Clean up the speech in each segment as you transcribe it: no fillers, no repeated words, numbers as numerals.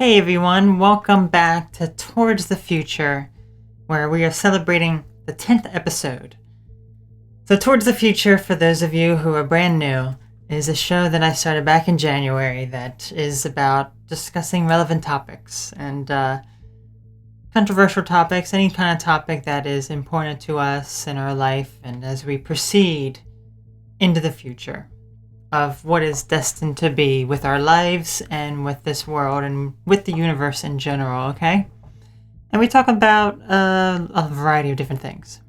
Hey everyone, welcome back to Towards the Future, where we are celebrating the 10th episode. So Towards the Future, for those of you who are brand new, is a show that I started back in January that is about discussing relevant topics and controversial topics, any kind of topic that is important to us in our life and as we proceed into the future of what is destined to be with our lives and with this world and with the universe in general, okay? And we talk about a variety of different things.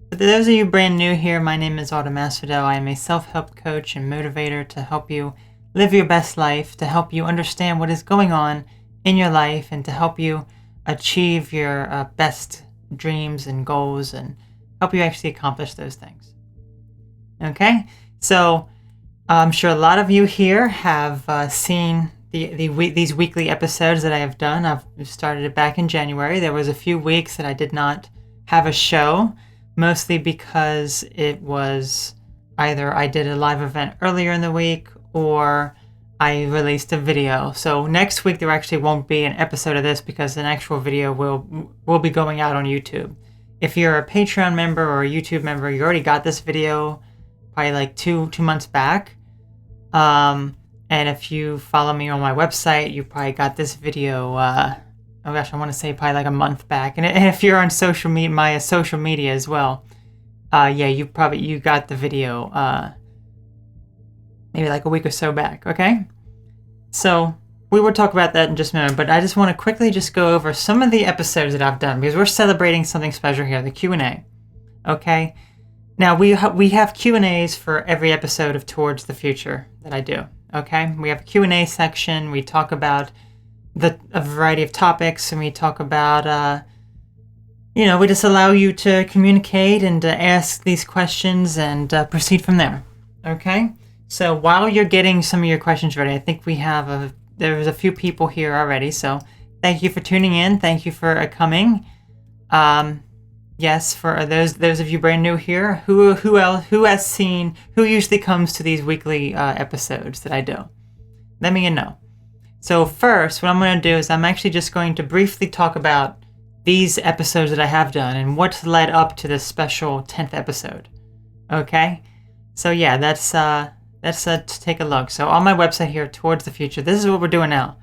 For those of you brand new here, my name is Autumn Asphodel. I am a self-help coach and motivator to help you live your best life, to help you understand what is going on in your life, and to help you achieve your best dreams and goals and help you actually accomplish those things. Okay? So I'm sure a lot of you here have seen these weekly episodes that I have done. I've started it back in January. There was a few weeks that I did not have a show, mostly because it was either I did a live event earlier in the week or I released a video. So next week there actually won't be an episode of this because an actual video will be going out on YouTube. If you're a Patreon member or a YouTube member, you already got this video probably like two months back. And if you follow me on my website, you probably got this video, I want to say probably like a month back. And if you're on social media, my social media as well, you got the video, maybe like a week or so back, okay? So we will talk about that in just a minute, but I just want to quickly just go over some of the episodes that I've done because we're celebrating something special here, the Q&A, okay? Now, we have Q&As for every episode of Towards the Future that I do, okay? We have a Q&A section. We talk about a variety of topics, and we talk about, we just allow you to communicate and to ask these questions and proceed from there, okay? So while you're getting some of your questions ready, I think there's a few people here already, so thank you for tuning in. Thank you for coming. Yes, for those of you brand new here, who usually comes to these weekly episodes that I do? Let me know. So first, what I'm going to do is I'm actually just going to briefly talk about these episodes that I have done and what's led up to this special 10th episode. Okay? So yeah, let's take a look. So on my website here, Towards the Future, this is what we're doing now.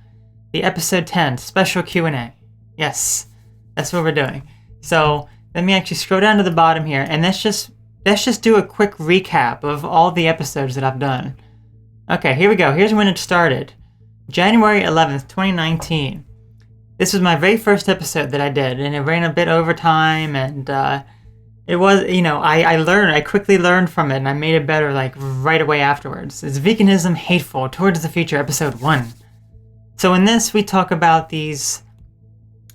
The episode 10, special Q&A. Yes, that's what we're doing. So let me actually scroll down to the bottom here, and let's just do a quick recap of all the episodes that I've done. Okay, here we go. Here's when it started. January 11th, 2019. This was my very first episode that I did, and it ran a bit over time, and it was, I quickly learned from it, and I made it better, like, right away afterwards. It's Veganism Hateful, Towards the Future, episode 1. So in this, we talk about these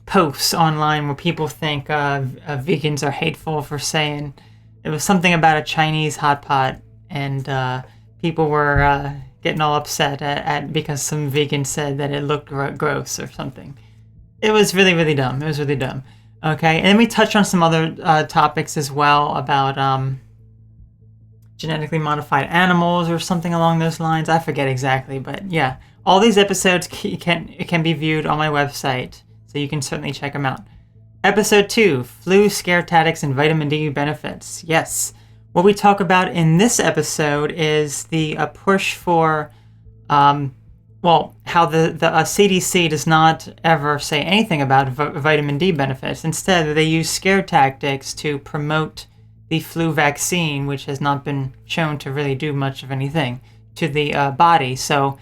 posts online where people think vegans are hateful for saying it was something about a Chinese hot pot, and people were getting all upset at because some vegan said that it looked gross or something. It was really, really dumb. It was really dumb. Okay, and then we touched on some other topics as well about genetically modified animals or something along those lines. I forget exactly, but yeah, all these episodes can be viewed on my website. So you can certainly check them out. Episode 2, Flu, Scare Tactics, and Vitamin D Benefits. Yes. What we talk about in this episode is the push for, how the CDC does not ever say anything about vitamin D benefits. Instead, they use scare tactics to promote the flu vaccine, which has not been shown to really do much of anything to the body. So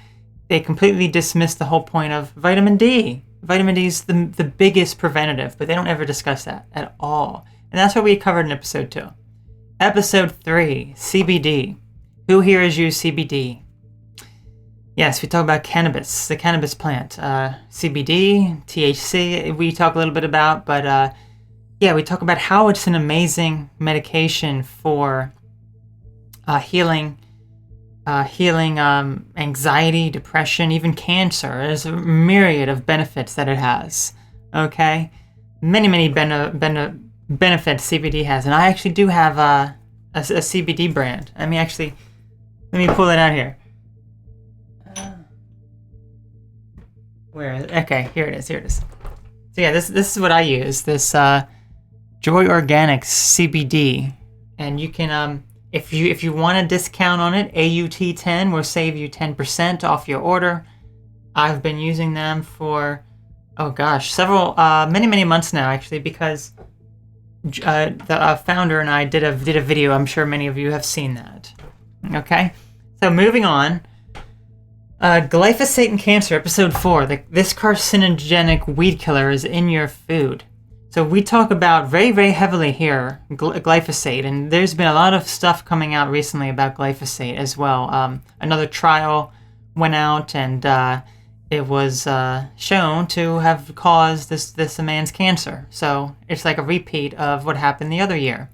they completely dismiss the whole point of vitamin D. Vitamin D is the biggest preventative, but they don't ever discuss that at all. And that's what we covered in episode 2. Episode 3, CBD. Who here has used CBD? Yes, we talk about cannabis, the cannabis plant. CBD, THC, we talk a little bit about, but we talk about how it's an amazing medication for healing anxiety, depression, even cancer. There's a myriad of benefits that it has. Okay, many benefits CBD has, and I actually do have a CBD brand. Let me pull it out here. Okay, here it is. So yeah, this is what I use. This Joy Organics CBD, and you can if you want a discount on it, AUT10 will save you 10% off your order. I've been using them for several many months now actually, because the founder and I did a video. I'm sure many of you have seen that. Okay, so moving on. Glyphosate and cancer, episode 4. This carcinogenic weed killer is in your food. So we talk about very heavily here glyphosate, and there's been a lot of stuff coming out recently about glyphosate as well. Another trial went out, and it was shown to have caused this man's cancer. So it's like a repeat of what happened the other year,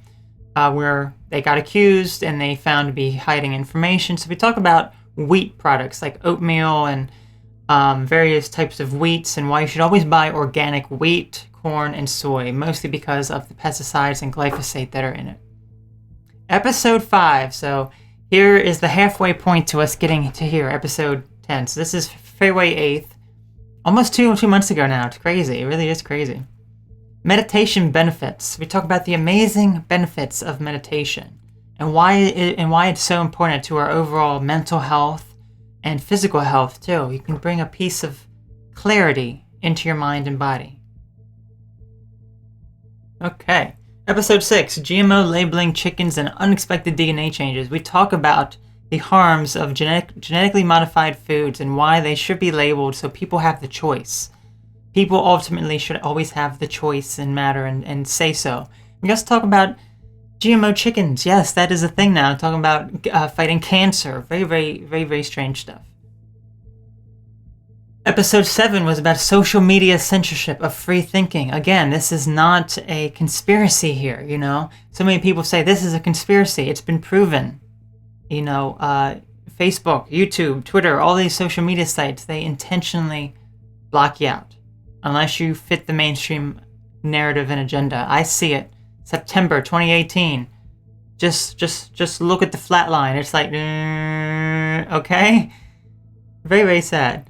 where they got accused and they found to be hiding information. So we talk about wheat products like oatmeal and various types of wheats, and why you should always buy organic wheat, corn, and soy, mostly because of the pesticides and glyphosate that are in it. Episode 5. So here is the halfway point to us getting to here, episode 10. So this is February 8th, almost two months ago now. It's crazy. It really is crazy. Meditation benefits. We talk about the amazing benefits of meditation, and why it's so important to our overall mental health and physical health too. You can bring a piece of clarity into your mind and body. Okay, episode 6, GMO labeling chickens and unexpected DNA changes. We talk about the harms of genetically modified foods and why they should be labeled so people have the choice. People ultimately should always have the choice and matter and say so. We also talk about GMO chickens. Yes, that is a thing now. Talking about fighting cancer. Very strange stuff. Episode 7 was about social media censorship of free thinking. Again, this is not a conspiracy here, you know. So many people say this is a conspiracy. It's been proven. You know, Facebook, YouTube, Twitter, all these social media sites, they intentionally block you out unless you fit the mainstream narrative and agenda. I see it. September 2018. Just look at the flat line. It's like, okay? Very sad.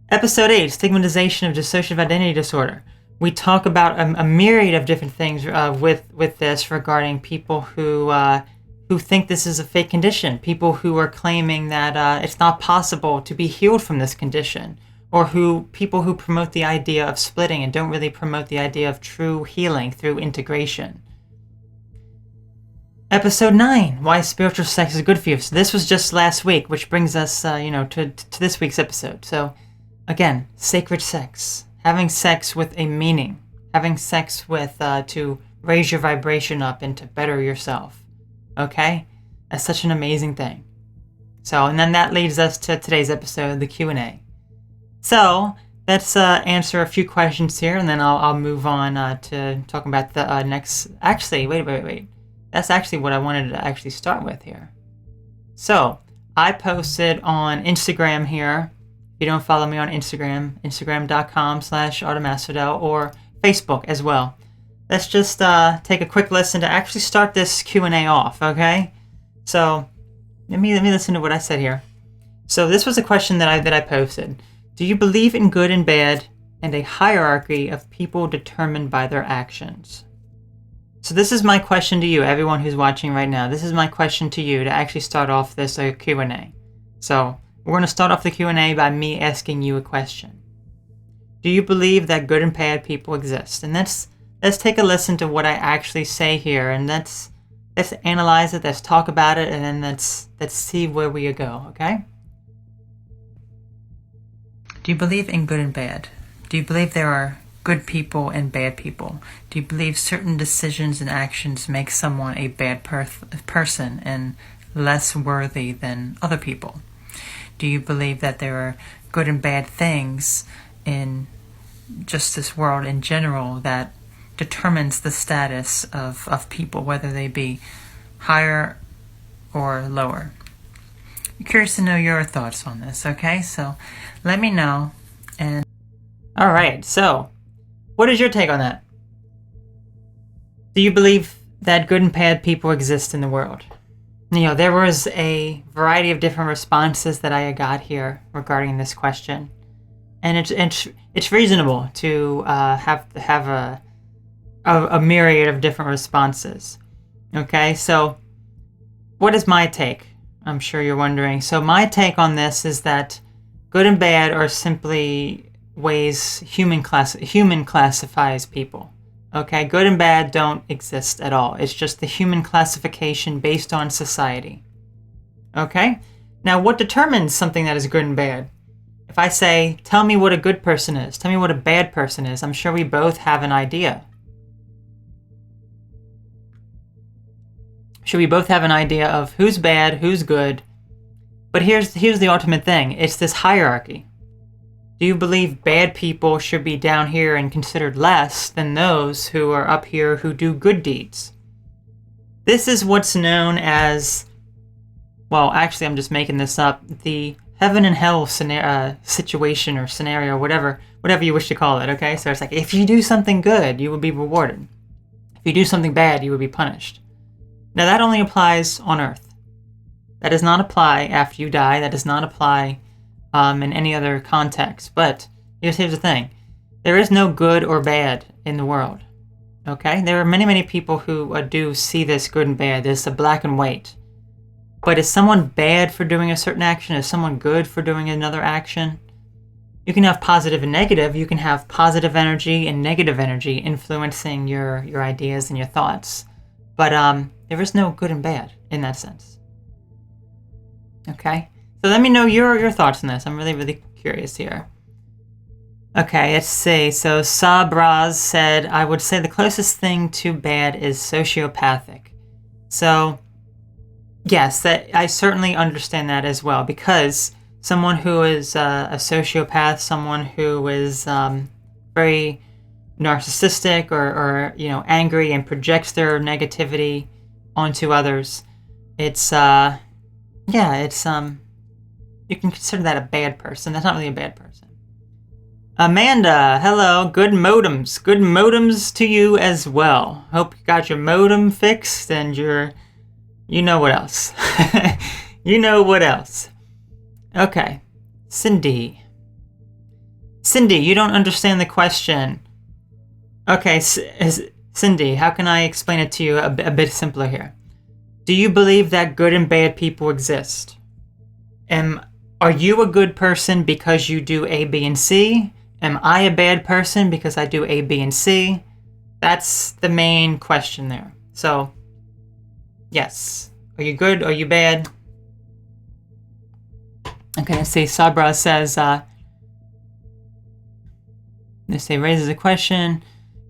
Episode 8, stigmatization of dissociative identity disorder. We talk about a myriad of different things with this regarding people who think this is a fake condition, people who are claiming that it's not possible to be healed from this condition, or people who promote the idea of splitting and don't really promote the idea of true healing through integration. Episode 9, why spiritual sex is good for you. So this was just last week, which brings us, to this week's episode. So, again, sacred sex, having sex with a meaning, having sex with to raise your vibration up and to better yourself. Okay, that's such an amazing thing. So, and then that leads us to today's episode, the Q&A. So let's answer a few questions here, and then I'll move on to talking about the next. Actually, wait. That's actually what I wanted to actually start with here. So I posted on Instagram here. If you don't follow me on Instagram, instagram.com/AutoMasterdell, or Facebook as well. Let's just take a quick listen to actually start this Q&A off, okay? So let me listen to what I said here. So this was a question that I posted. Do you believe in good and bad and a hierarchy of people determined by their actions? So this is my question to you, everyone who's watching right now. This is my question to you to actually start off this Q&A. So we're going to start off the Q&A by me asking you a question. Do you believe that good and bad people exist? And let's take a listen to what I actually say here, and let's analyze it, let's talk about it, and then let's see where we go, okay? Do you believe in good and bad? Do you believe there are good people and bad people? Do you believe certain decisions and actions make someone a bad person and less worthy than other people? Do you believe that there are good and bad things in just this world in general that determines the status of people, whether they be higher or lower? I'm curious to know your thoughts on this, okay? So let me know. And all right, so what is your take on that? Do you believe that good and bad people exist in the world? You know, there was a variety of different responses that I got here regarding this question. And it's reasonable to have a myriad of different responses. Okay, so what is my take? I'm sure you're wondering. So my take on this is that good and bad are simply ways human classifies people. Okay, good and bad don't exist at all. It's just the human classification based on society. Okay, now what determines something that is good and bad? If I say, tell me what a good person is, tell me what a bad person is, I'm sure we both have an idea. Should we both have an idea of who's bad, who's good? But here's the ultimate thing. It's this hierarchy. Do you believe bad people should be down here and considered less than those who are up here who do good deeds? This is what's known as, well, actually I'm just making this up, the heaven and hell situation or scenario, whatever you wish to call it, okay? So it's like, if you do something good, you will be rewarded. If you do something bad, you will be punished. Now that only applies on Earth. That does not apply after you die. That does not apply in any other context. But here's the thing. There is no good or bad in the world. Okay? There are many people who do see this good and bad. There's a black and white. But is someone bad for doing a certain action? Is someone good for doing another action? You can have positive and negative. You can have positive energy and negative energy influencing your ideas and your thoughts. But there is no good and bad in that sense. Okay? So let me know your thoughts on this. I'm really curious here. Okay, let's see. So Sabraz said, I would say the closest thing to bad is sociopathic. So, yes, that I certainly understand that as well, because someone who is a sociopath, someone who is very narcissistic or angry and projects their negativity onto others, it's you can consider that a bad person. That's not really a bad person. Amanda, hello. Good modems. Good modems to you as well. Hope you got your modem fixed and you know what else. You know what else. Okay. Cindy, you don't understand the question. Okay, Cindy, how can I explain it to you a bit simpler here? Do you believe that good and bad people exist? Are you a good person because you do A, B, and C? Am I a bad person because I do A, B, and C? That's the main question there. So, yes. Are you good? Are you bad? Okay, let's see. Sabra says, let's say, raises a question.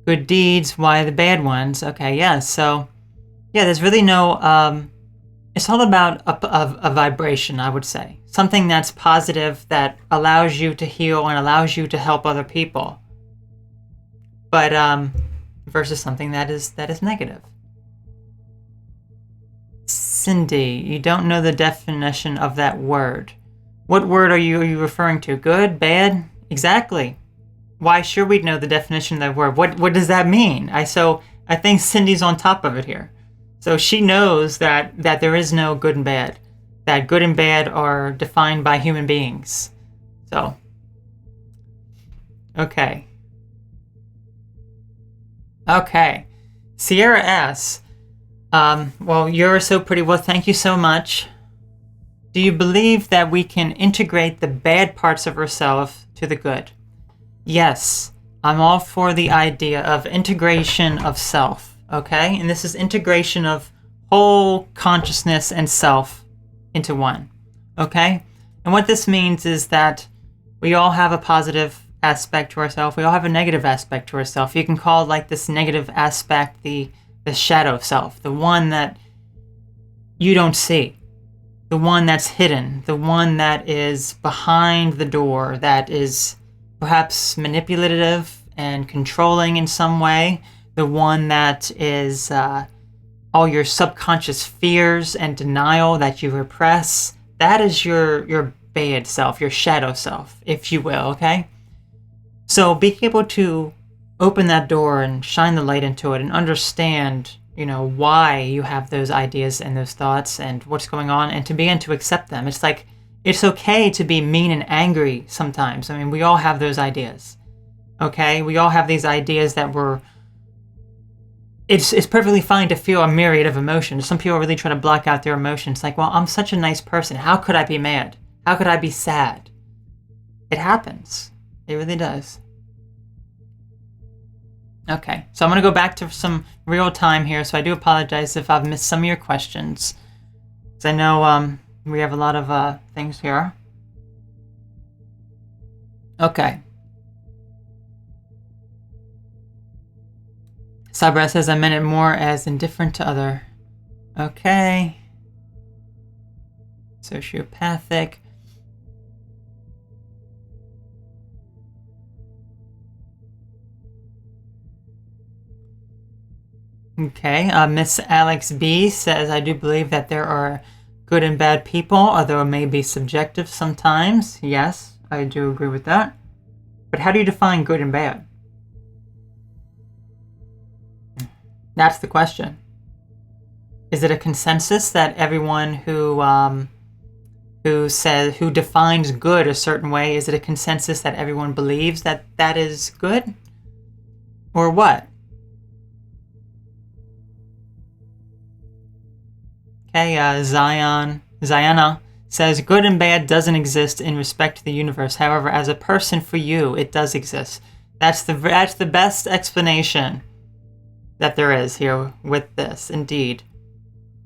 Good deeds, why the bad ones? Okay, yeah, so, yeah, there's really no, it's all about a vibration, I would say. Something that's positive, that allows you to heal and allows you to help other people. But, versus something that is negative. Cindy, you don't know the definition of that word. What word are you referring to? Good? Bad? Exactly. Why sure we'd know the definition of that word. What does that mean? I think Cindy's on top of it here. So she knows that there is no good and bad. That good and bad are defined by human beings. So, okay. Okay. Sierra S. Well, you're so pretty. Well, thank you so much. Do you believe that we can integrate the bad parts of ourselves to the good? Yes. I'm all for the idea of integration of self, okay? And this is integration of whole consciousness and self into one, okay? And what this means is that we all have a positive aspect to ourselves. We all have a negative aspect to ourselves. You can call like this negative aspect the shadow self, the one that you don't see, the one that's hidden, the one that is behind the door, that is perhaps manipulative and controlling in some way, the one that is all your subconscious fears and denial that you repress. That is your bad self, your shadow self, if you will, okay? So being able to open that door and shine the light into it and understand, why you have those ideas and those thoughts and what's going on, and to begin to accept them. It's like it's okay to be mean and angry sometimes. I mean, we all have those ideas. Okay? We all have these ideas that it's perfectly fine to feel a myriad of emotions. Some people really try to block out their emotions. Like, well, I'm such a nice person. How could I be mad? How could I be sad? It happens. It really does. Okay, so I'm going to go back to some real time here. So I do apologize if I've missed some of your questions. Because I know we have a lot of things here. Okay. Sabra says, I meant it more as indifferent to other. Okay. Sociopathic. Okay. Miss Alex B says, I do believe that there are good and bad people, although it may be subjective sometimes. Yes, I do agree with that. But how do you define good and bad? That's the question. Is it a consensus that everyone who defines good a certain way, is it a consensus that everyone believes that that is good? Or what? Okay, Ziana says, good and bad doesn't exist in respect to the universe. However, as a person, for you, it does exist. That's the best explanation that there is here with this, indeed.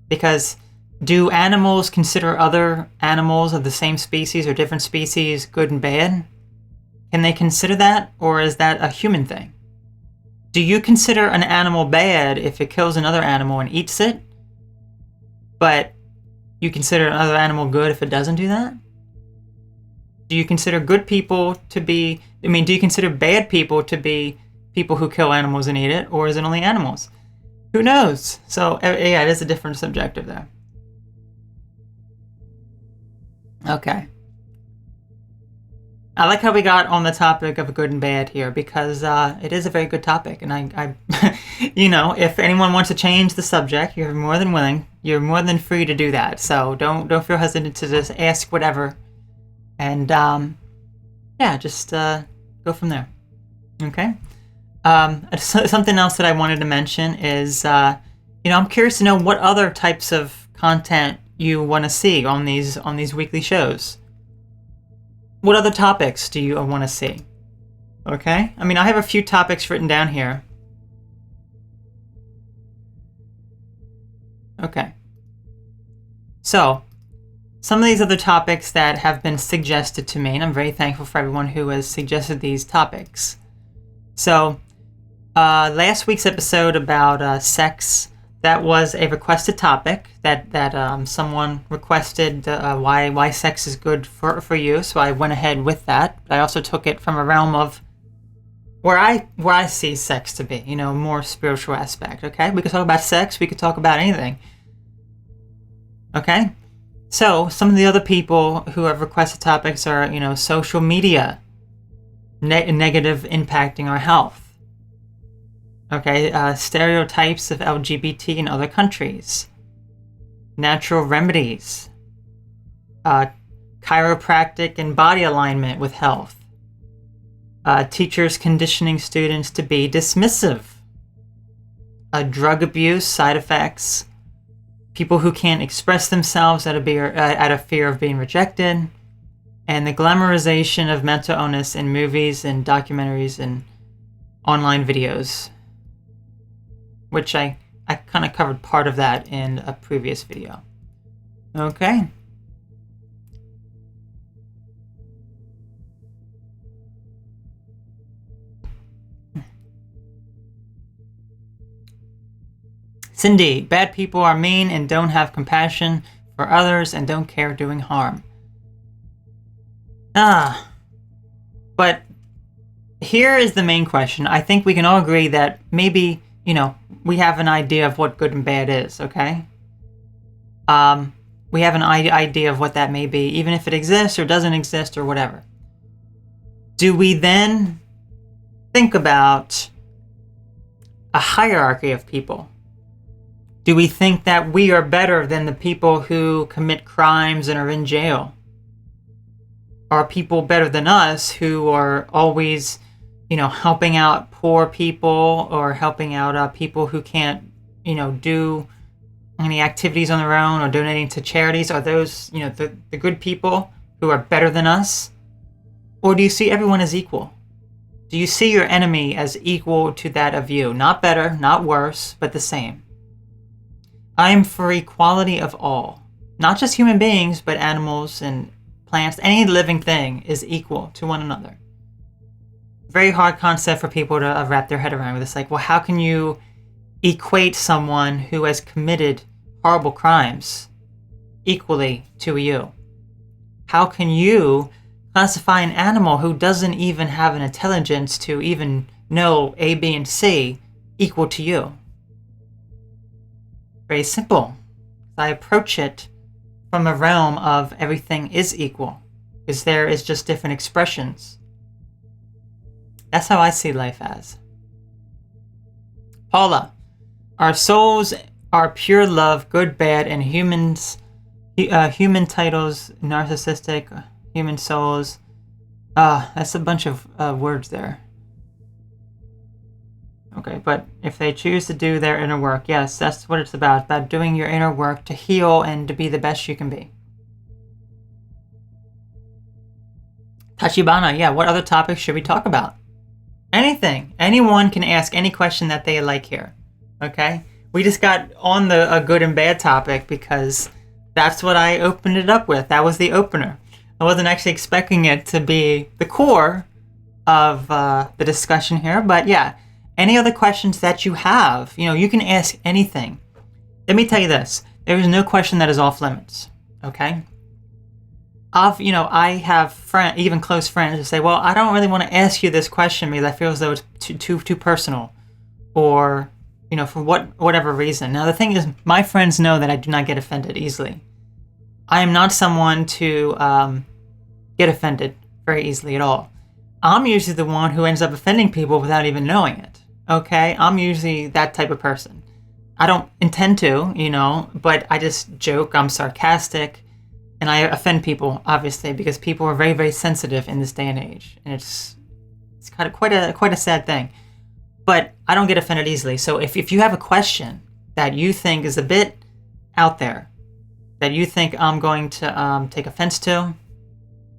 Because do animals consider other animals of the same species or different species good and bad? Can they consider that, or is that a human thing? Do you consider an animal bad if it kills another animal and eats it? But you consider another animal good if it doesn't do that? Do you consider good people to be... do you consider bad people to be people who kill animals and eat it, or is it only animals? Who knows? So, yeah, it is a different subjective there. Okay. I like how we got on the topic of good and bad here, because it is a very good topic, and I you know, if anyone wants to change the subject, you're more than willing. You're more than free to do that. So don't feel hesitant to just ask whatever, and yeah, just go from there. Okay. Something else that I wanted to mention is, you know, I'm curious to know what other types of content you want to see on these weekly shows. What other topics do you want to see? Okay? I mean, I have a few topics written down here. Okay. So, some of these other topics that have been suggested to me, and I'm very thankful for everyone who has suggested these topics. So, last week's episode about sex, that was a requested topic that someone requested, why sex is good for you. So I went ahead with that. But I also took it from a realm of where I see sex to be, you know, more spiritual aspect. Okay, we could talk about sex. We could talk about anything. Okay, so some of the other people who have requested topics are, you know, social media, negative impacting our health. Okay, stereotypes of LGBT in other countries, natural remedies, chiropractic and body alignment with health, teachers conditioning students to be dismissive, drug abuse, side effects, people who can't express themselves out of fear of being rejected, and the glamorization of mental illness in movies and documentaries and online videos, which I kind of covered part of that in a previous video. Okay. Cindy, bad people are mean and don't have compassion for others and don't care doing harm. But here is the main question. I think we can all agree that maybe, you know, we have an idea of what good and bad is, okay? We have an idea of what that may be, even if it exists or doesn't exist or whatever. Do we then think about a hierarchy of people? Do we think that we are better than the people who commit crimes and are in jail? are people better than us who are always, helping out poor people or helping out people who can't, do any activities on their own or donating to charities? Are those, the good people who are better than us? Or do you see everyone as equal? Do you see your enemy as equal to that of you? Not better, not worse, but the same. I am for equality of all. Not just human beings, but animals and plants. Any living thing is equal to one another. Very hard concept for people to wrap their head around. It's like, well, how can you equate someone who has committed horrible crimes equally to you? How can you classify an animal who doesn't even have an intelligence to even know A, B, and C equal to you? Very simple. I approach it from a realm of everything is equal, because there is just different expressions. That's how I see life as. Paula, our souls are pure love, good, bad, and humans, human titles, narcissistic, human souls. That's a bunch of words there. Okay, but if they choose to do their inner work, yes, that's what it's about doing your inner work to heal and to be the best you can be. Tachibana, yeah, what other topics should we talk about? Anything. Anyone can ask any question that they like here, okay? We just got on a good and bad topic because that's what I opened it up with. That was the opener. I wasn't actually expecting it to be the core of the discussion here, but yeah. Any other questions that you have, you can ask anything. Let me tell you this. There is no question that is off limits, okay? I have even close friends who say, well, I don't really want to ask you this question because I feel as though it's too personal or, for whatever reason. Now, the thing is, my friends know that I do not get offended easily. I am not someone to get offended very easily at all. I'm usually the one who ends up offending people without even knowing it. Okay, I'm usually that type of person. I don't intend to, but I just joke, I'm sarcastic, and I offend people, obviously, because people are very, very sensitive in this day and age. And it's kind of quite a sad thing. But I don't get offended easily. So if you have a question that you think is a bit out there, that you think I'm going to take offense to,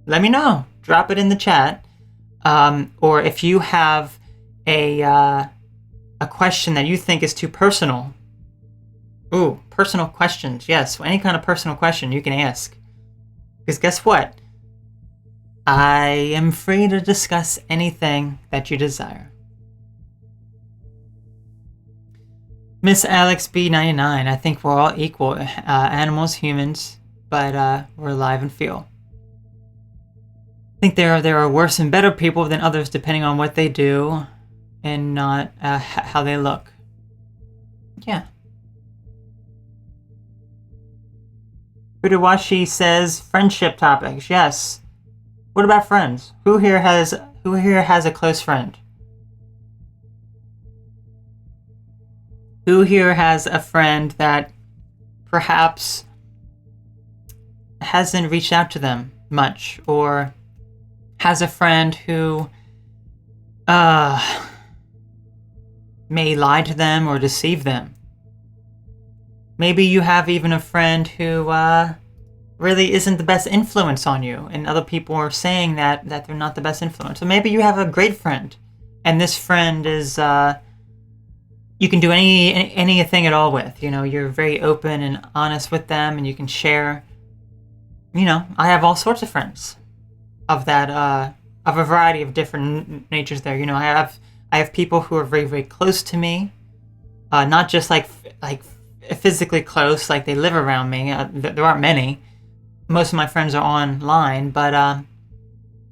let me know. Drop it in the chat. Or if you have a question that you think is too personal. Ooh, personal questions. Yes, any kind of personal question you can ask. Because guess what? I am free to discuss anything that you desire. Miss Alex B99, I think we're all equal. Animals, humans, but we're alive and feel. I think there are worse and better people than others depending on what they do and not how they look. Yeah. Fudawashi says friendship topics. Yes. What about friends? Who here has a close friend? Who here has a friend that perhaps hasn't reached out to them much, or has a friend who may lie to them or deceive them? Maybe you have even a friend who really isn't the best influence on you, and other people are saying that they're not the best influence. So maybe you have a great friend, and this friend is you can do anything at all with. You're very open and honest with them, and you can share. I have all sorts of friends of that of a variety of different natures there. I have people who are very, very close to me, not just like physically close, like they live around me. There aren't many. Most of my friends are online, but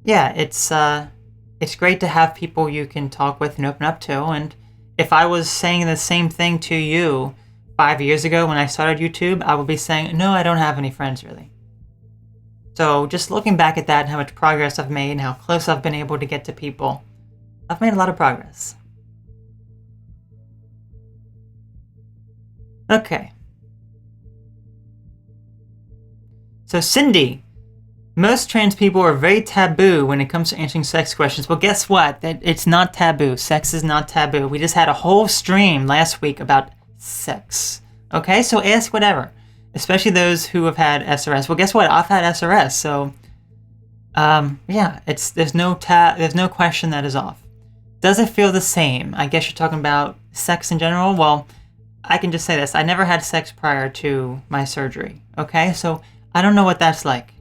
yeah, it's great to have people you can talk with and open up to. And if I was saying the same thing to you 5 years ago when I started YouTube, I would be saying, no, I don't have any friends really. So just looking back at that and how much progress I've made and how close I've been able to get to people, I've made a lot of progress. Okay. So Cindy, most trans people are very taboo when it comes to answering sex questions. Well, guess what? That it's not taboo. Sex is not taboo. We just had a whole stream last week about sex. Okay, so ask whatever, especially those who have had SRS. Well, guess what? I've had SRS, so yeah, there's no question that is off. Does it feel the same? I guess you're talking about sex in general. Well, I can just say this: I never had sex prior to my surgery. Okay, so I don't know what that's like.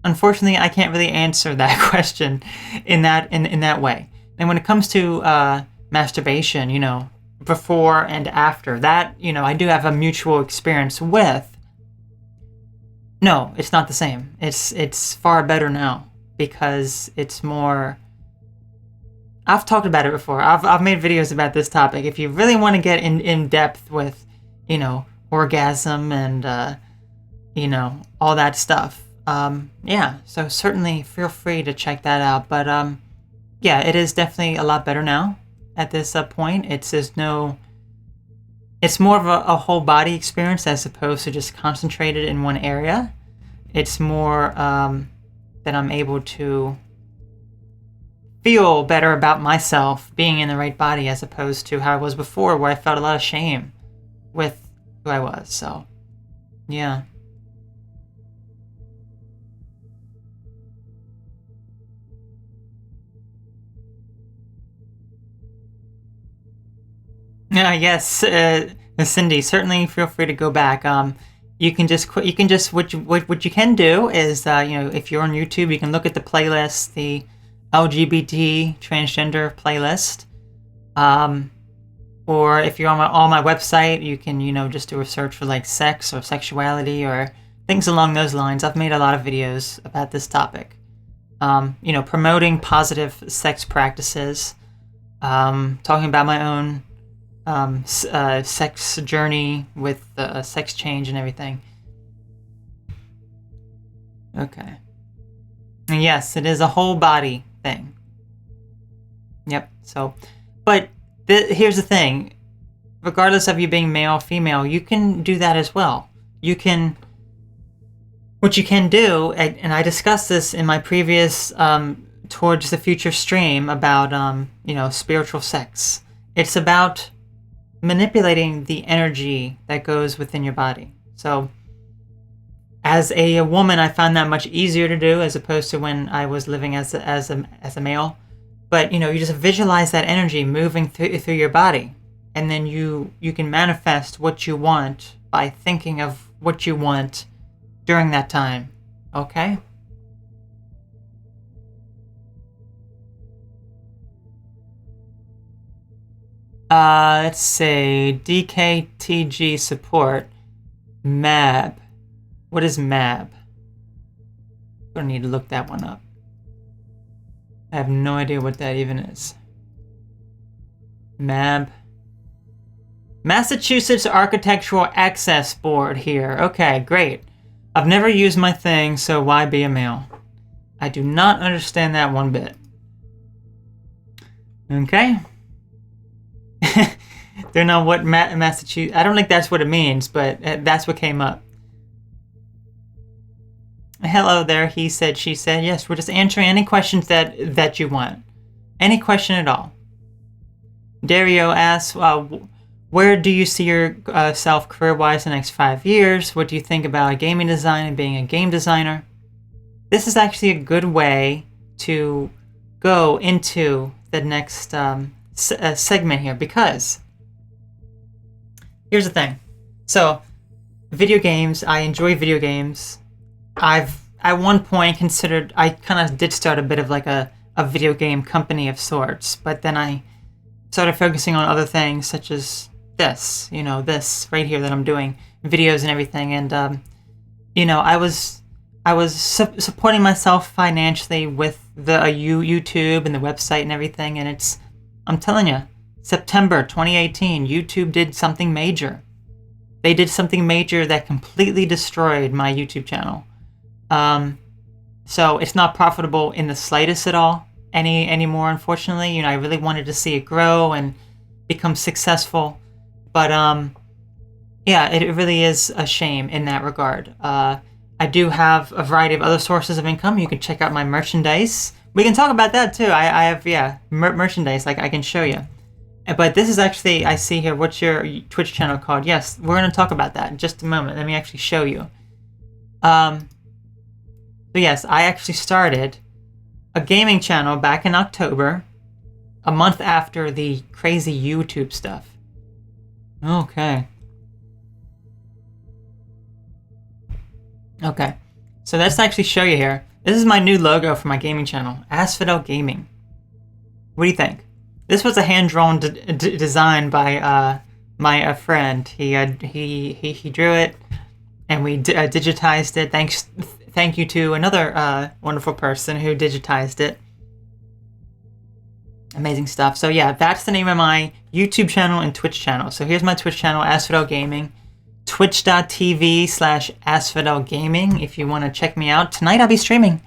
Unfortunately, I can't really answer that question in that way. And when it comes to masturbation, before and after that, I do have a mutual experience with. No, it's not the same. It's far better now because it's more. I've talked about it before. I've made videos about this topic. If you really want to get in depth with, orgasm and all that stuff. Yeah, so certainly feel free to check that out. But yeah, it is definitely a lot better now at this point. It's more of a whole body experience as opposed to just concentrated in one area. It's more that I'm able to feel better about myself being in the right body as opposed to how I was before, where I felt a lot of shame with who I was. So, yeah. Yes, Cindy. Certainly, feel free to go back. You can just what you can do is if you're on YouTube, you can look at the playlist, the LGBT transgender playlist. Or if you're on my website, you can just do a search for like sex or sexuality or things along those lines. I've made a lot of videos about this topic. Promoting positive sex practices. Talking about my own sex journey with sex change and everything. Okay. And yes, it is a whole body thing. Yep. So, but here's the thing. Regardless of you being male or female, you can do that as well. What you can do, and I discussed this in my previous Towards the Future stream about, spiritual sex. It's about manipulating the energy that goes within your body. So as a woman, I found that much easier to do as opposed to when I was living as a male. But you just visualize that energy moving through your body, and then you can manifest what you want by thinking of what you want during that time. Okay? Let's say DKTG support. MAB. What is MAB? I'm gonna need to look that one up. I have no idea what that even is. MAB. Massachusetts Architectural Access Board here. Okay, great. I've never used my thing, so why be a male? I do not understand that one bit. Okay. Don't know what Massachusetts. I don't think that's what it means, but that's what came up. Hello there. He said. She said. Yes, we're just answering any questions that you want. Any question at all. Dario asks, where do you see yourself career-wise in the next 5 years? What do you think about gaming design and being a game designer? This is actually a good way to go into the next segment here, because here's the thing. So, video games, I enjoy video games. I've at one point considered, I kind of did start a bit of like a video game company of sorts, but then I started focusing on other things such as this, this right here that I'm doing, videos and everything. And, I was supporting myself financially with the YouTube and the website and everything. And I'm telling you, September 2018, YouTube did something major. They did something major that completely destroyed my YouTube channel. So it's not profitable in the slightest at all anymore, unfortunately. I really wanted to see it grow and become successful. But yeah, it really is a shame in that regard. I do have a variety of other sources of income. You can check out my merchandise. We can talk about that too. I have, yeah, merchandise, like I can show you. But this is actually, I see here, what's your Twitch channel called? Yes, we're going to talk about that in just a moment. Let me actually show you. So yes, I actually started a gaming channel back in October, a month after the crazy YouTube stuff. Okay. Okay, so let's actually show you here. This is my new logo for my gaming channel, Asphodel Gaming. What do you think? This was a hand-drawn design by my friend. He drew it, and we digitized it. Thank you to another wonderful person who digitized it. Amazing stuff. So yeah, that's the name of my YouTube channel and Twitch channel. So here's my Twitch channel, Asphodel Gaming. Twitch.tv/Asphodel Gaming if you want to check me out. Tonight I'll be streaming.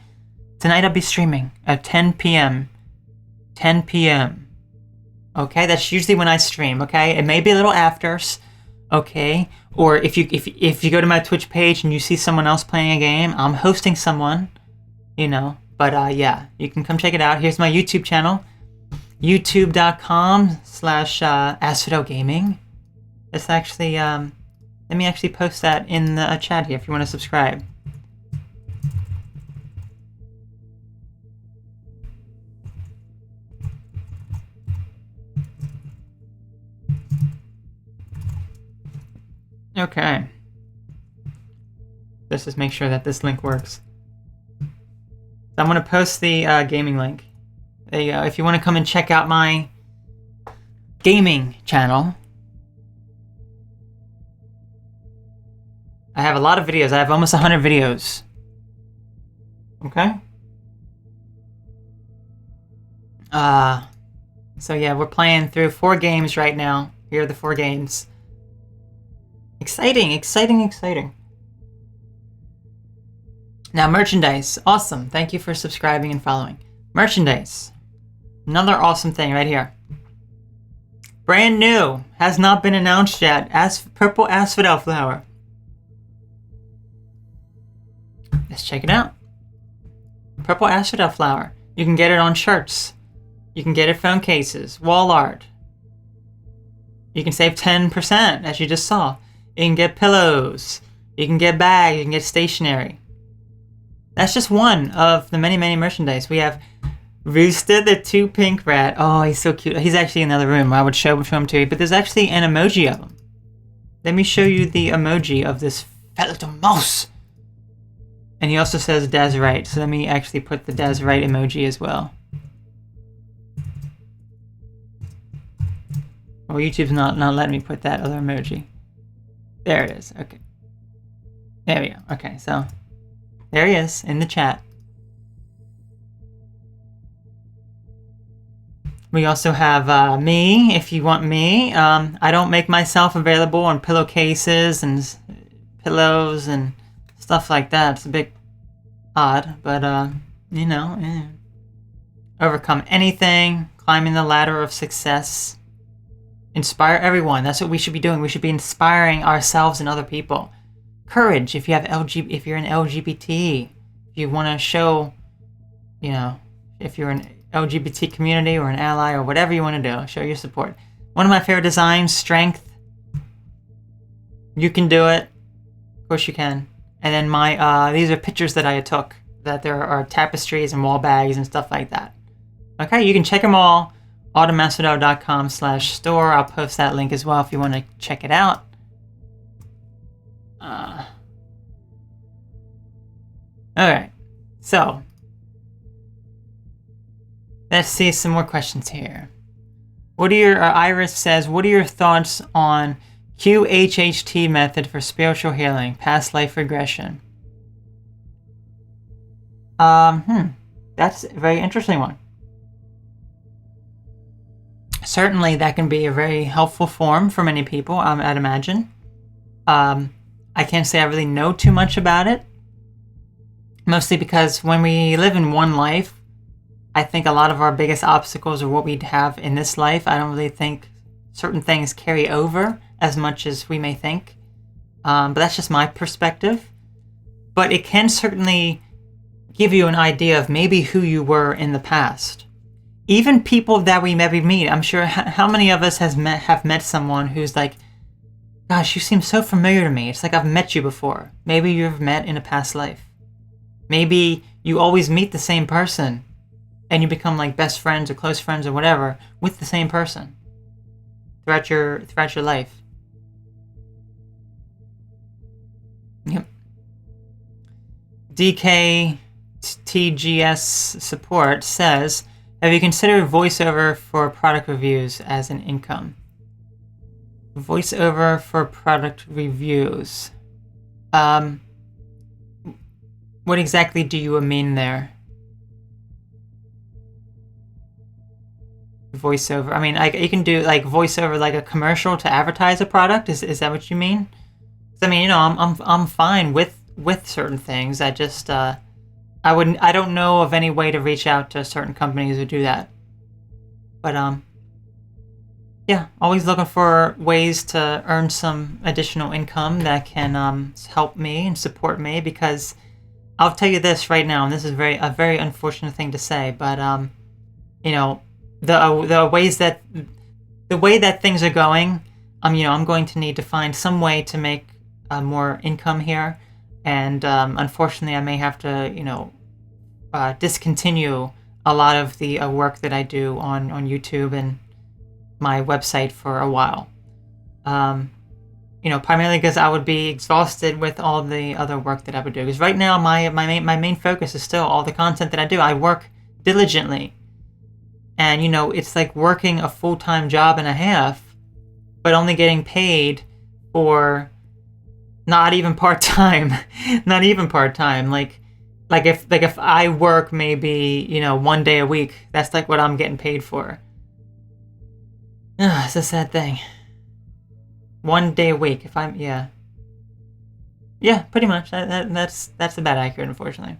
At 10 p.m. 10 p.m. Okay, that's usually when I stream. Okay, it may be a little afters. Okay, or if you go to my Twitch page and you see someone else playing a game, I'm hosting someone. You know, but yeah, you can come check it out. Here's my YouTube channel, youtube.com/Asphodel Gaming. It's actually let me actually post that in the chat here if you want to subscribe. Okay. Let's just make sure that this link works. So I'm going to post the gaming link. There you go. If you want to come and check out my gaming channel, I have a lot of videos. I have almost 100 videos. Okay? So yeah, we're playing through 4 games right now. Here are the 4 games. Exciting, exciting, exciting. Now, merchandise. Awesome. Thank you for subscribing and following. Merchandise. Another awesome thing right here. Brand new. Has not been announced yet. Purple asphodel flower. Let's check it out. Purple asphodel flower. You can get it on shirts. You can get it phone cases, wall art. You can save 10%, as you just saw. You can get pillows. You can get bags. You can get stationery. That's just one of the many, many merchandise. We have Rooster the 2 pink rat. Oh, he's so cute. He's actually in the other room. I would show him to you, but there's actually an emoji of him. Let me show you the emoji of this fat little mouse. And he also says Desirite, so let me actually put the Desirite emoji as well. Well, YouTube's not letting me put that other emoji. There it is. Okay. There we go. Okay, so there he is in the chat. We also have me, if you want me. I don't make myself available on pillowcases and pillows and stuff like that. It's a bit odd, but you know, overcome anything, climbing the ladder of success, inspire everyone. That's what we should be doing. We should be inspiring ourselves and other people. Courage if you have if you're an LGBT, if you want to show, you know, if you're an LGBT community or an ally or whatever you want to do, show your support. One of my favorite designs, strength. You can do it. Of course you can. And then my these are pictures that I took, that there are tapestries and wall bags and stuff like that. Okay, you can check them all. autumnasphodel.com/store. I'll post that link as well if you want to check it out. Alright, so let's see some more questions here. What are your Iris says, what are your thoughts on QHHT method for spiritual healing, past life regression? That's a very interesting one. Certainly that can be a very helpful form for many people, I'd imagine. I can't say I really know too much about it. Mostly because when we live in one life, I think a lot of our biggest obstacles are what we have in this life. I don't really think certain things carry over as much as we may think. But that's just my perspective. but it can certainly give you an idea of maybe who you were in the past. Even people that we maybe meet, I'm sure how many of us have met someone who's like, gosh, you seem so familiar to me. It's like I've met you before. Maybe you've met in a past life. Maybe you always meet the same person and you become like best friends or close friends or whatever with the same person throughout your life. Yep. DKTGS support says, have you considered voiceover for product reviews as an income? Voiceover for product reviews. What exactly do you mean there? Voiceover. I mean, you can do like voiceover, like a commercial to advertise a product. Is that what you mean? I mean, I'm fine with certain things. I just I don't know of any way to reach out to certain companies who do that. But yeah, always looking for ways to earn some additional income that can help me and support me, because I'll tell you this right now, and this is a very unfortunate thing to say, but the way that things are going, I'm going to need to find some way to make more income here, and unfortunately, I may have to discontinue a lot of the work that I do on YouTube and my website for a while. Primarily because I would be exhausted with all the other work that I would do. Because right now, my main focus is still all the content that I do. I work diligently. And, it's like working a full-time job and a half, but only getting paid for not even part-time. Not even part-time. Like if I work maybe, 1 day a week, that's like what I'm getting paid for. It's a sad thing. 1 day a week. Yeah, pretty much. That's about accurate, unfortunately.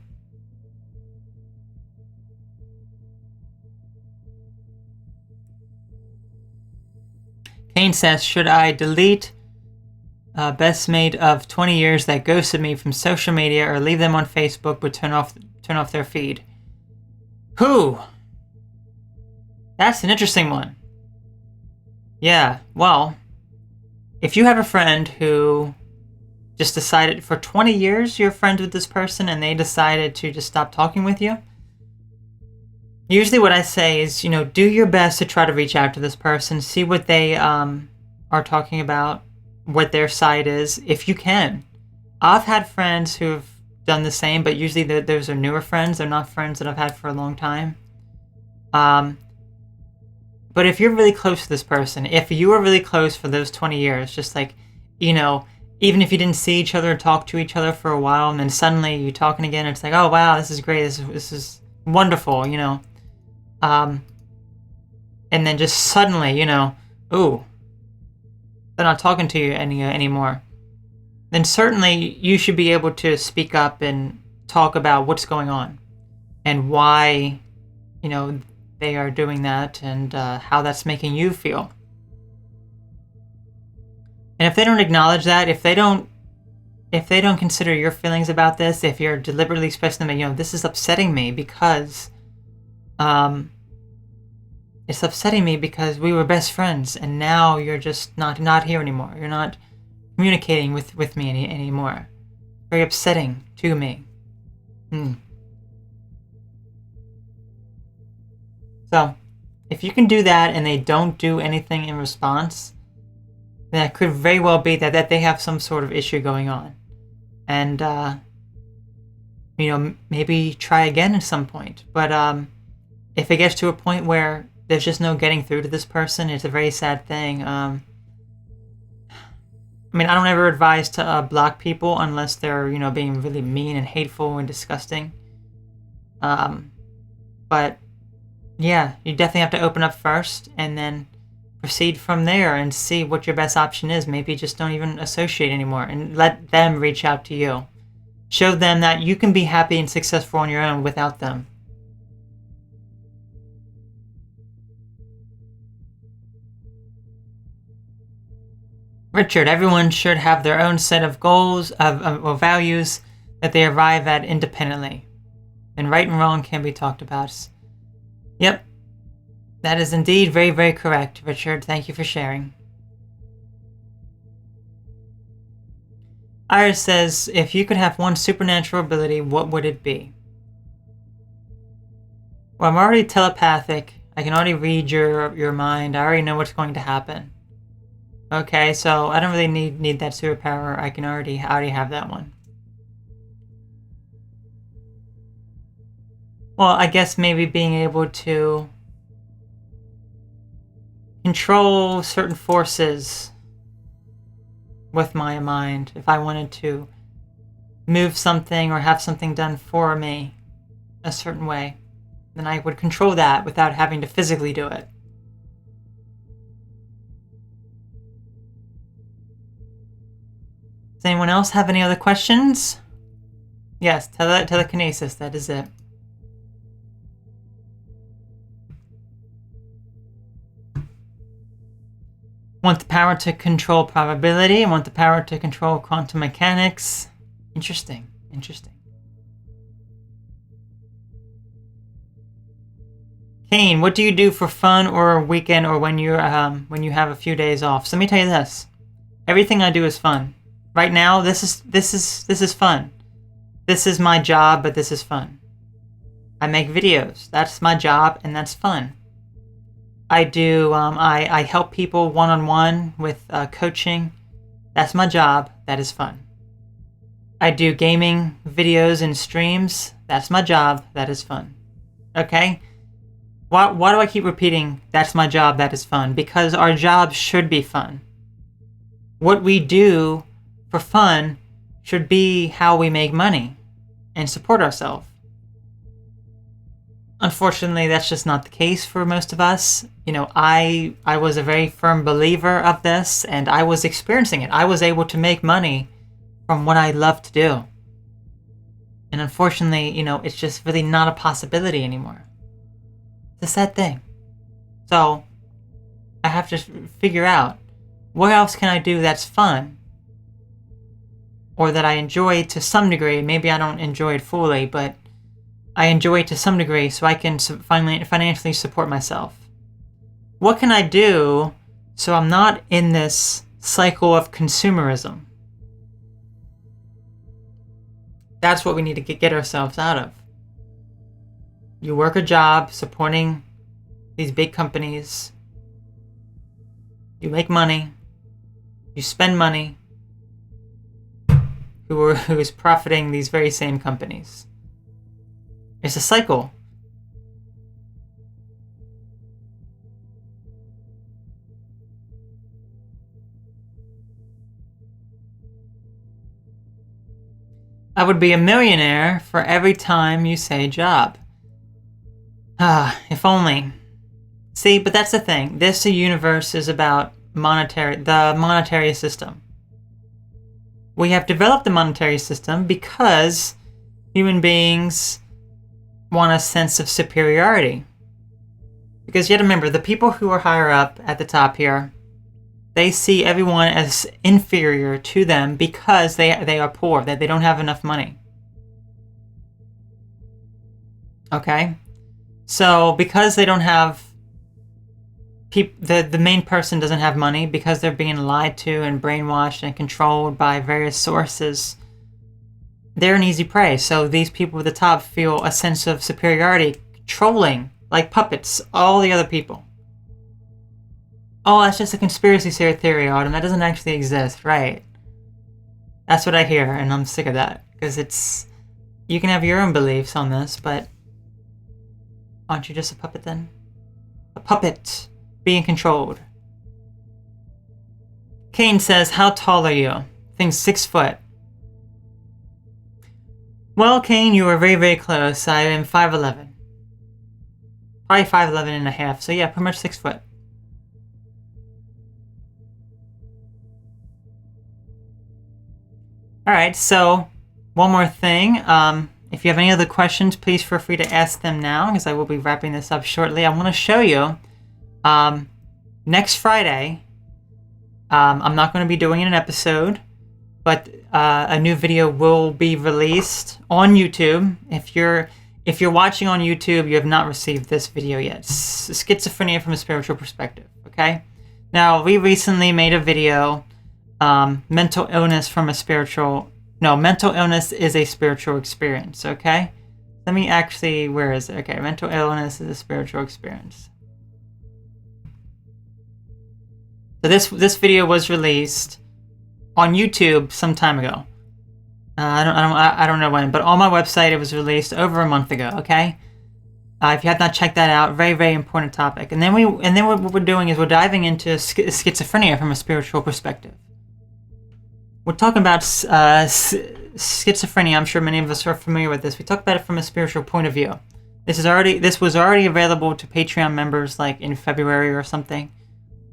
Kane says, should I delete best mate of 20 years that ghosted me from social media, or leave them on Facebook but turn off their feed? Who? That's an interesting one. Yeah, well, if you have a friend who just decided for 20 years you're friends with this person and they decided to just stop talking with you, usually what I say is, do your best to try to reach out to this person, see what they are talking about, what their side is, if you can. I've had friends who have done the same, but usually those are newer friends. They're not friends that I've had for a long time. But if you're really close to this person, if you were really close for those 20 years, just like, even if you didn't see each other or talk to each other for a while, and then suddenly you're talking again, it's like, oh, wow, this is great. This is wonderful, and then just suddenly, ooh, they're not talking to you anymore. Then certainly you should be able to speak up and talk about what's going on and why, they are doing that, and how that's making you feel. And if they don't acknowledge that, if they don't consider your feelings about this, if you're deliberately expressing them, this is upsetting me because, it's upsetting me because we were best friends, and now you're just not here anymore. You're not communicating with me anymore. Very upsetting to me. So, if you can do that and they don't do anything in response, then it could very well be that they have some sort of issue going on. And, maybe try again at some point. But if it gets to a point where there's just no getting through to this person, it's a very sad thing. I don't ever advise to block people unless they're, being really mean and hateful and disgusting. But yeah, you definitely have to open up first and then proceed from there and see what your best option is. Maybe just don't even associate anymore and let them reach out to you. Show them that you can be happy and successful on your own without them. Richard, everyone should have their own set of goals, of values. that they arrive at independently. And right and wrong can be talked about. Yep, that is indeed very, very correct, Richard. Thank you for sharing. Iris says, if you could have one supernatural ability, what would it be? Well, I'm already telepathic. I can already read your mind. I already know what's going to happen. Okay, so I don't really need that superpower. I already have that one. Well, I guess maybe being able to control certain forces with my mind. If I wanted to move something or have something done for me a certain way, then I would control that without having to physically do it. Does anyone else have any other questions? Yes, telekinesis, that is it. Want the power to control probability. Want the power to control quantum mechanics. Interesting. Kane, what do you do for fun or a weekend or when you have a few days off? So let me tell you this. Everything I do is fun. Right now, this is fun. This is my job, but this is fun. I make videos. That's my job, and that's fun. I do. I help people one-on-one with coaching. That's my job. That is fun. I do gaming videos and streams. That's my job. That is fun. Okay? Why do I keep repeating, that's my job, that is fun? Because our jobs should be fun. What we do for fun should be how we make money and support ourselves. Unfortunately, that's just not the case for most of us. You know, I was a very firm believer of this, and I was experiencing it. I was able to make money from what I love to do. And unfortunately, you know, it's just really not a possibility anymore. It's a sad thing. So, I have to figure out, what else can I do that's fun? Or that I enjoy to some degree. Maybe I don't enjoy it fully, but I enjoy it to some degree so I can financially support myself. What can I do so I'm not in this cycle of consumerism? That's what we need to get ourselves out of. You work a job supporting these big companies. You make money. You spend money. Who is profiting these very same companies. It's a cycle. I would be a millionaire for every time you say job. If only. See, but that's the thing. This universe is about the monetary system. We have developed the monetary system because human beings want a sense of superiority. Because you have to remember, the people who are higher up at the top here, they see everyone as inferior to them because they are poor, that they don't have enough money. Okay? So because they don't have, the main person doesn't have money, because they're being lied to and brainwashed and controlled by various sources, they're an easy prey. So these people at the top feel a sense of superiority, controlling, like puppets, all the other people. Oh, that's just a conspiracy theory, Autumn. That doesn't actually exist, right? That's what I hear, and I'm sick of that. Because you can have your own beliefs on this, but aren't you just a puppet then? A puppet being controlled. Kane says, how tall are you? I think 6 foot. Well, Kane, you were very, very close. I am 5'11". Probably 5'11 and a half. So yeah, pretty much 6 foot. Alright, so one more thing. If you have any other questions, please feel free to ask them now, because I will be wrapping this up shortly. I want to show you, next Friday, I'm not going to be doing an episode, but a new video will be released on YouTube. If you're watching on YouTube, you have not received this video yet. Schizophrenia from a spiritual perspective. Okay. Now, we recently made a video, mental illness from a spiritual. No, mental illness is a spiritual experience. Okay. Let me actually. Where is it? Okay, mental illness is a spiritual experience. So this video was released on YouTube some time ago. I don't know when, but on my website it was released over a month ago. Okay, if you have not checked that out, very, very important topic. And then what we're doing is we're diving into schizophrenia from a spiritual perspective. We're talking about schizophrenia. I'm sure many of us are familiar with this. We talk about it from a spiritual point of view. This was already available to Patreon members, like in February or something.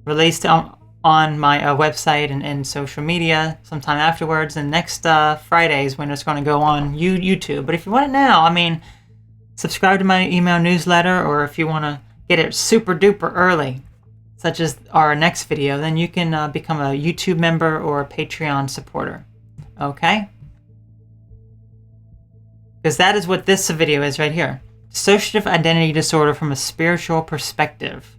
Released on my website and social media sometime afterwards. And next Friday is when it's going to go on YouTube. But if you want it now, I mean, subscribe to my email newsletter, or if you want to get it super duper early, such as our next video, then you can become a YouTube member or a Patreon supporter. Okay? Because that is what this video is right here. Dissociative identity disorder from a spiritual perspective.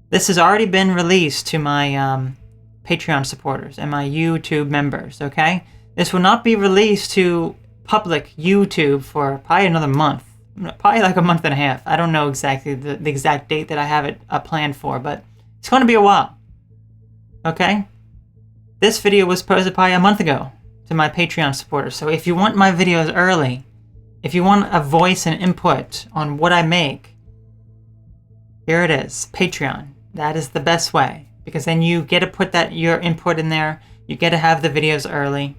This has already been released to my Patreon supporters and my YouTube members, okay? This will not be released to public YouTube for probably another month. Probably like a month and a half. I don't know exactly the exact date that I have it planned for, but it's going to be a while. Okay? This video was posted probably a month ago to my Patreon supporters. So if you want my videos early, if you want a voice and input on what I make, here it is, Patreon. That is the best way, because then you get to put your input in there. You get to have the videos early.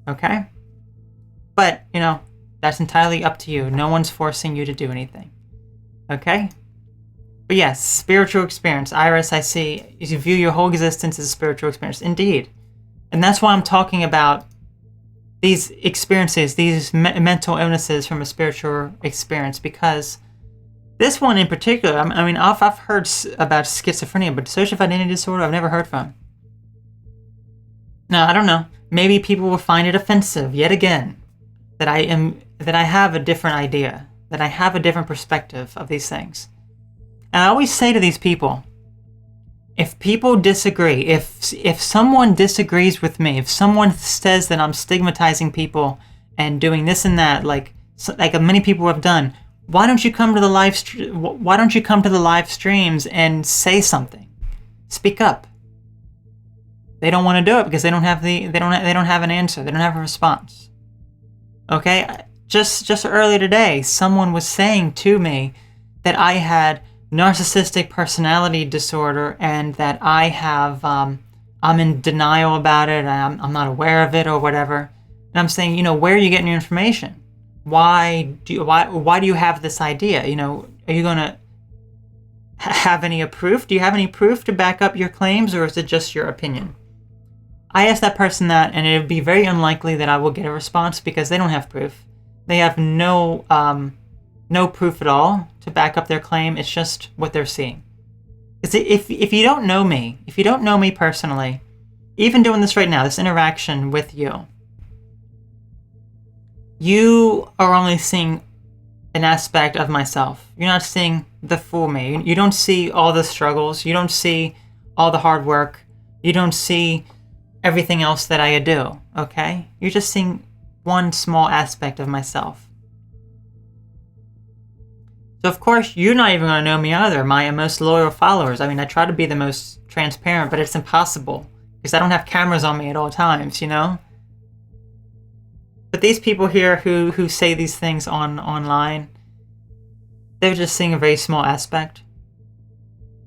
Okay? But, that's entirely up to you. No one's forcing you to do anything. Okay? But yes, spiritual experience. Iris, I see, you view your whole existence as a spiritual experience. Indeed. And that's why I'm talking about these experiences, these mental illnesses from a spiritual experience, because this one in particular, I mean, I've heard about schizophrenia, but dissociative identity disorder I've never heard from. Now, I don't know. Maybe people will find it offensive, yet again, that I have a different idea, that I have a different perspective of these things. And I always say to these people, if people disagree, if someone disagrees with me, if someone says that I'm stigmatizing people and doing this and that, like many people have done, why don't you come to the live streams and say something? Speak up. They don't want to do it because they don't have an answer. They don't have a response. Okay? Just earlier today, someone was saying to me that I had narcissistic personality disorder and that I have I'm in denial about it. I'm not aware of it or whatever. And I'm saying, where are you getting your information? Why do you have this idea? Are you going to have any proof? Do you have any proof to back up your claims, or is it just your opinion? I asked that person that, and it would be very unlikely that I will get a response because they don't have proof. They have no proof at all to back up their claim. It's just what they're seeing. If you don't know me personally, even doing this right now, this interaction with you, you are only seeing an aspect of myself. You're not seeing the full me. You don't see all the struggles. You don't see all the hard work. You don't see everything else that I do, okay? You're just seeing one small aspect of myself. So of course, you're not even going to know me either, my most loyal followers. I mean, I try to be the most transparent, but it's impossible because I don't have cameras on me at all times, But these people here who say these things online, they're just seeing a very small aspect.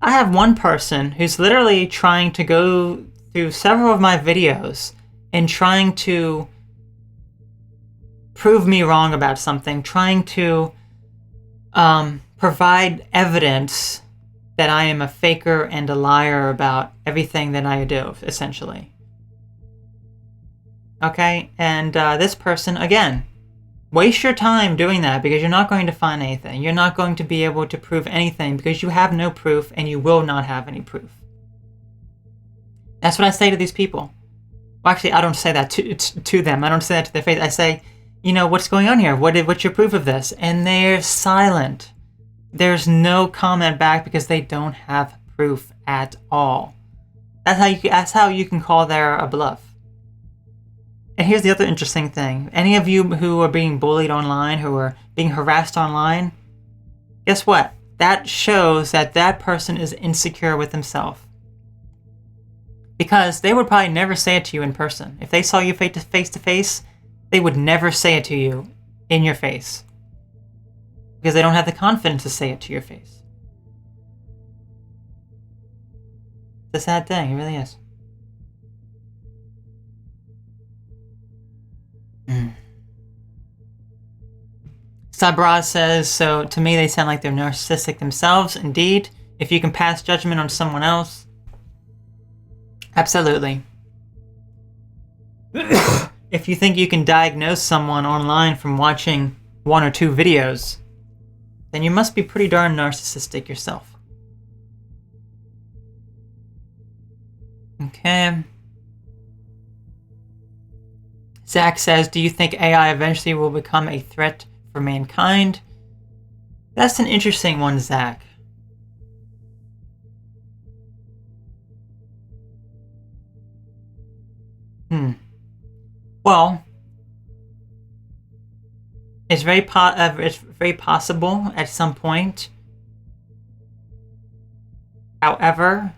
I have one person who's literally trying to go through several of my videos and trying to prove me wrong about something, trying to provide evidence that I am a faker and a liar about everything that I do, essentially. Okay, and this person, again, waste your time doing that because you're not going to find anything. You're not going to be able to prove anything because you have no proof and you will not have any proof. That's what I say to these people. Well, actually, I don't say that to them. I don't say that to their face. I say, what's going on here? What's your proof of this? And they're silent. There's no comment back because they don't have proof at all. That's how you can call there a bluff. And here's the other interesting thing. Any of you who are being bullied online, who are being harassed online, guess what? That shows that that person is insecure with himself. Because they would probably never say it to you in person. If they saw you face to face, they would never say it to you in your face. Because they don't have the confidence to say it to your face. It's a sad thing, it really is. Sabra says, so to me they sound like they're narcissistic themselves. Indeed, if you can pass judgment on someone else, absolutely. If you think you can diagnose someone online from watching 1 or 2 videos, then you must be pretty darn narcissistic yourself. Okay. Zach says, do you think AI eventually will become a threat for mankind? That's an interesting one, Zach. Well, it's very possible at some point. However,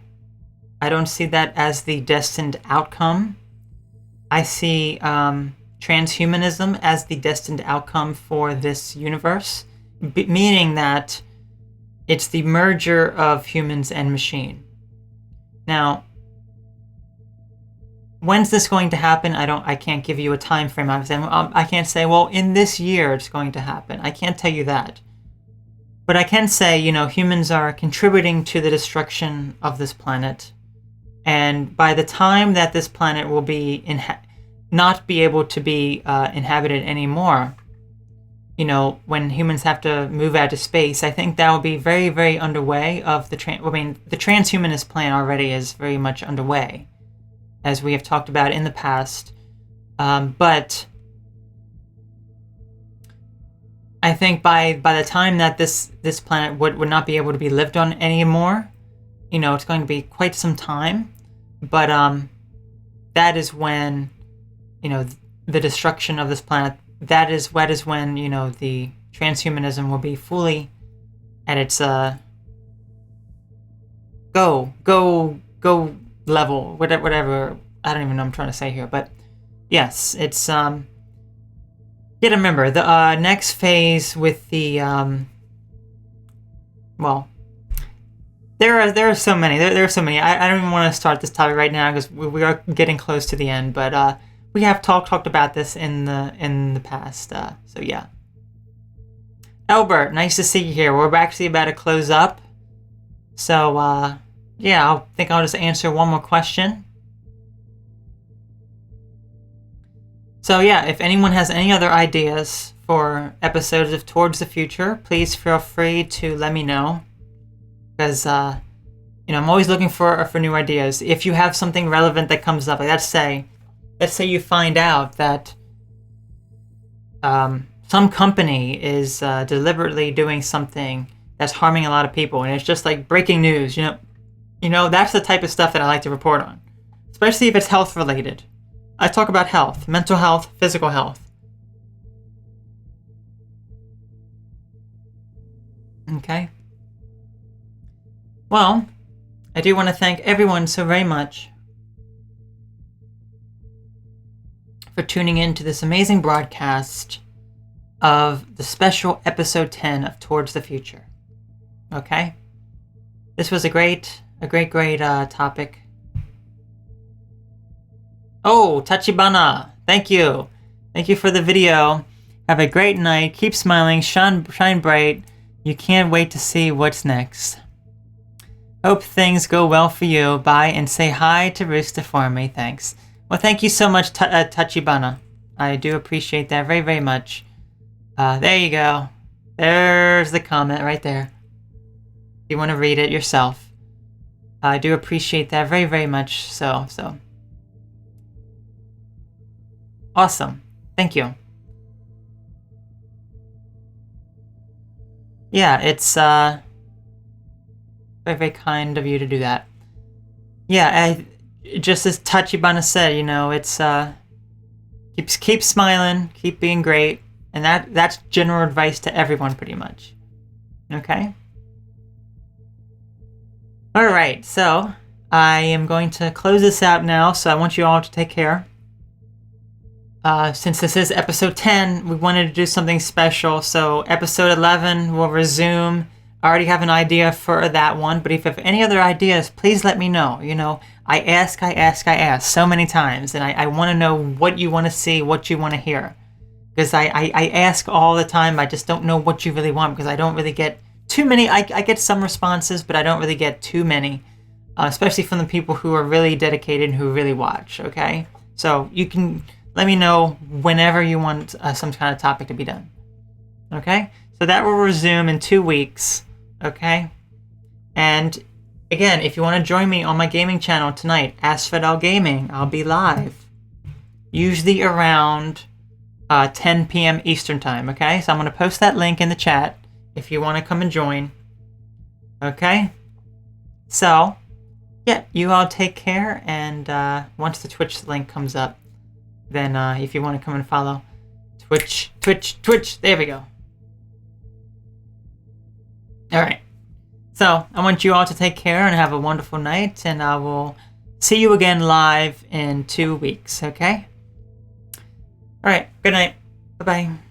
I don't see that as the destined outcome. I see transhumanism as the destined outcome for this universe, meaning that it's the merger of humans and machine. Now, when's this going to happen? I can't give you a time frame. I can't say, well, in this year it's going to happen. I can't tell you that. But I can say, humans are contributing to the destruction of this planet. And by the time that this planet will be not be able to be inhabited anymore, when humans have to move out to space, I think that will be very, very underway of the transhumanist plan already is very much underway, as we have talked about in the past. But I think by the time that this planet would not be able to be lived on anymore, it's going to be quite some time. But that is when, the destruction of this planet, that is when, the transhumanism will be fully at its go level, whatever. I don't even know what I'm trying to say here, but yes, it's you gotta remember the next phase with the well, there are so many. There are so many. I don't even want to start this topic right now because we are getting close to the end, but we have talked about this in the past. So yeah. Albert, nice to see you here. We're actually about to close up, so yeah, I think I'll just answer one more question. So yeah, if anyone has any other ideas for episodes of Towards the Future, please feel free to let me know. Because, I'm always looking for new ideas. If you have something relevant that comes up, like let's say you find out that some company is deliberately doing something that's harming a lot of people, and it's just like breaking news, that's the type of stuff that I like to report on, especially if it's health related. I talk about health, mental health, physical health. Okay. Well, I do want to thank everyone so very much for tuning in to this amazing broadcast of the special episode 10 of Towards the Future. Okay? This was a great topic. Oh, Tachibana, thank you. Thank you for the video. Have a great night. Keep smiling. Shine bright. You can't wait to see what's next. Hope things go well for you. Bye, and say hi to Rista for me. Thanks. Well, thank you so much, Tachibana. I do appreciate that very, very much. There you go. There's the comment right there. If you want to read it yourself. I do appreciate that very, very much. So. Awesome. Thank you. Yeah, it's very, very kind of you to do that. Yeah, just as Tachibana said, you know, it's keep smiling, keep being great, and that's general advice to everyone pretty much. Okay? All right, so I am going to close this out now, so I want you all to take care. Since this is episode 10, we wanted to do something special, so episode 11 will resume. I already have an idea for that one, but if you have any other ideas, please let me know. You know, I ask so many times, and I want to know what you want to see, what you want to hear. Because I ask all the time, I just don't know what you really want, because I don't really get too many. I get some responses, but I don't really get too many, especially from the people who are really dedicated and who really watch, okay? So you can let me know whenever you want some kind of topic to be done, okay? So that will resume in 2 weeks, okay? And again, if you want to join me on my gaming channel tonight, Asphodel Gaming, I'll be live, usually around 10 p.m. Eastern Time, okay? So I'm going to post that link in the chat if you want to come and join, okay? So, yeah, you all take care, and once the Twitch link comes up, then if you want to come and follow, Twitch, there we go. All right. So I want you all to take care and have a wonderful night, and I will see you again live in 2 weeks, okay? All right. Good night. Bye-bye.